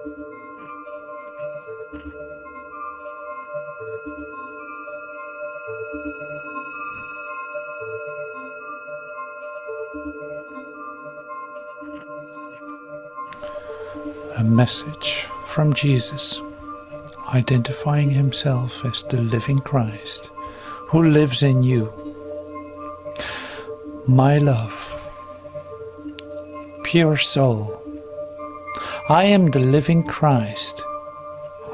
A message from Jesus, identifying himself as the living Christ who lives in you. My love, pure soul, I am the living Christ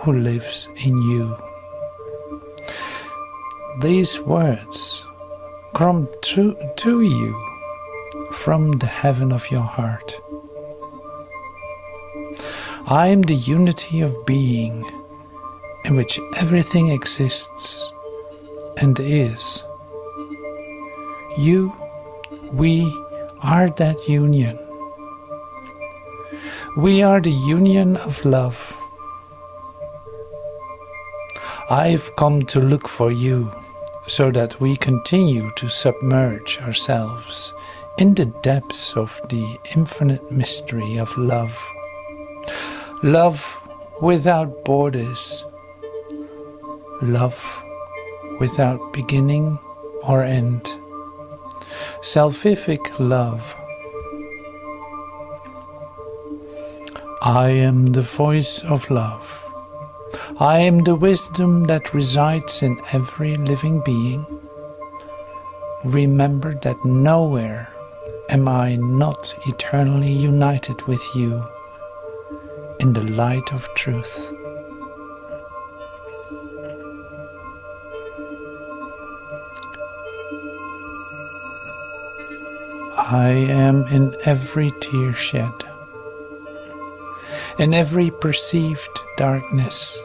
who lives in you. These words come to you from the heaven of your heart. I am the unity of being in which everything exists and is. You, we are that union. We are the union of love. I've come to look for you so that we continue to submerge ourselves in the depths of the infinite mystery of love. Love without borders. Love without beginning or end. Salvific love. I am the voice of love. I am the wisdom that resides in every living being. Remember that nowhere am I not eternally united with you in the light of truth. I am in every tear shed, in every perceived darkness,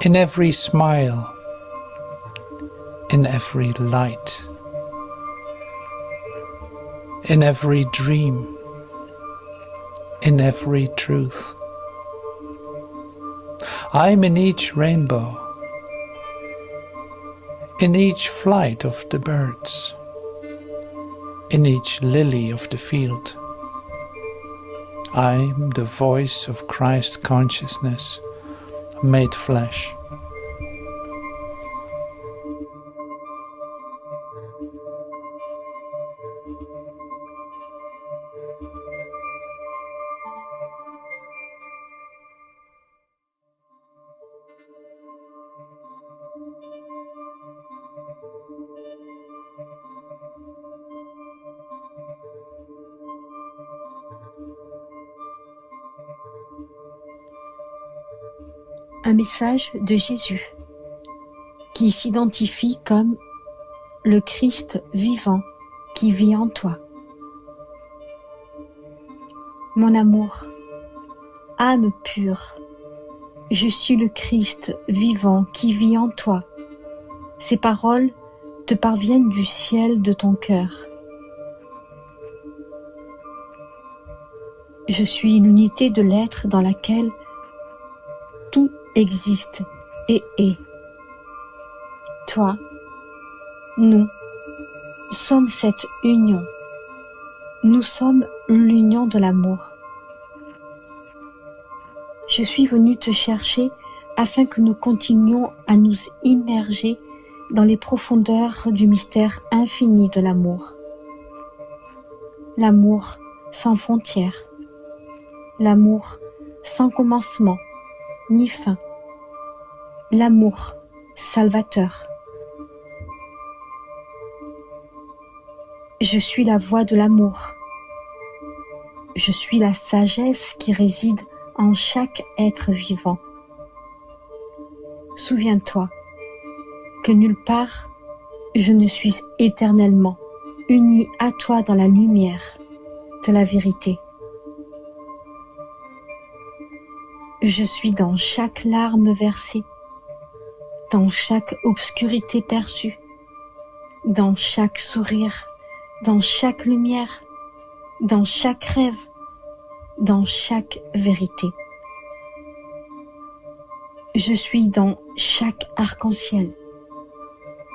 in every smile, in every light, in every dream, in every truth. I am in each rainbow, in each flight of the birds, in each lily of the field. I am the voice of Christ consciousness made flesh. Un message de Jésus qui s'identifie comme le Christ vivant qui vit en toi. Mon amour, âme pure, je suis le Christ vivant qui vit en toi. Ces paroles te parviennent du ciel de ton cœur. Je suis l'unité de l'être dans laquelle tout existe et est. Toi, nous sommes cette union. Nous sommes l'union de l'amour. Je suis venu te chercher afin que nous continuions à nous immerger dans les profondeurs du mystère infini de l'amour. L'amour sans frontières. L'amour sans commencement ni fin. L'amour salvateur. Je suis la voix de l'amour. Je suis la sagesse qui réside en chaque être vivant. Souviens-toi que nulle part je ne suis éternellement uni à toi dans la lumière de la vérité. Je suis dans chaque larme versée, dans chaque obscurité perçue, dans chaque sourire, dans chaque lumière, dans chaque rêve, dans chaque vérité. Je suis dans chaque arc-en-ciel,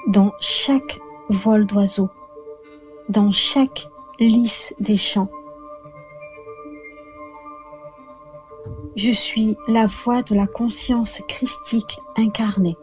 dans chaque vol d'oiseau, dans chaque lys des champs. Je suis la voix de la conscience christique incarnée.